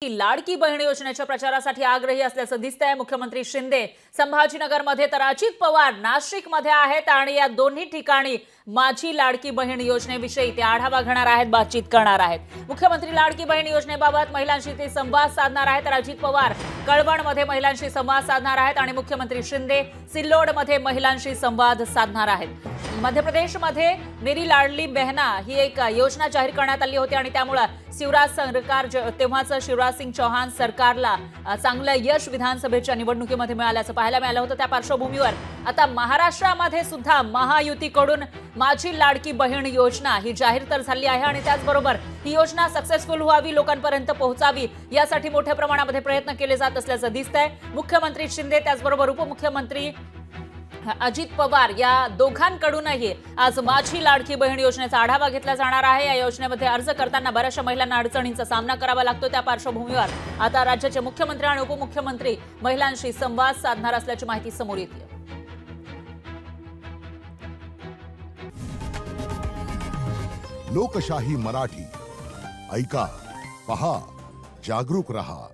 लाडकी बहीण योजनेच्या प्रचारासाठी आग्रही असल्याचं दिसतंय। मुख्यमंत्री शिंदे संभाजीनगरमध्ये तर अजित पवार नाशिकमध्ये आहेत आणि या दोन्ही ठिकाणी माझी लाडकी बहीण योजनेविषयी ते आढावा घेणार आहेत, बातचीत करणार आहेत। मुख्यमंत्री लाडकी बहीण योजनेबाबत महिलांशी ते संवाद साधणार आहेत। अजित पवार कळवणमध्ये महिलांशी संवाद साधणार आहेत आणि मुख्यमंत्री शिंदे सिल्लोडमध्ये महिलांशी संवाद साधणार आहेत। मध्य प्रदेशमध्ये मेरी लाडली बहना ही एक योजना जाहीर करण्यात आली होती आणि त्यामुळे शिवराज सरकार तेव्हाचं शिवराज सिंग चौहान सरकारला चांगलं यश विधानसभेच्या निवडणुकीमध्ये मिळाल्याचं पाहायला मिळालं होतं। त्या पार्श्वभूमीवर आता महाराष्ट्रामध्ये सुद्धा महायुतीकडून माझी लाडकी बहीण योजना ही जाहीर तर झाली आहे आणि त्याचबरोबर ही योजना सक्सेसफुल व्हावी, लोकांपर्यंत पोहोचावी यासाठी मोठ्या प्रमाणामध्ये प्रयत्न केले जात असल्याचं दिसतंय। मुख्यमंत्री शिंदे त्याचबरोबर उपमुख्यमंत्री अजित पवार या दोघांकडूनही आज माझी लाडकी बहीण योजनेचा आढावा घेतला जाणार आहे। या योजनेमध्ये अर्ज करताना बऱ्याचशा महिलांना अडचणींचा सामना करावा लागतो। त्या पार्श्वभूमीवर आता राज्याचे मुख्यमंत्री आणि उपमुख्यमंत्री महिलांशी संवाद साधणार असल्याची माहिती समोर येते। लोकशाही मराठी ऐका, पहा, जागरूक रहा।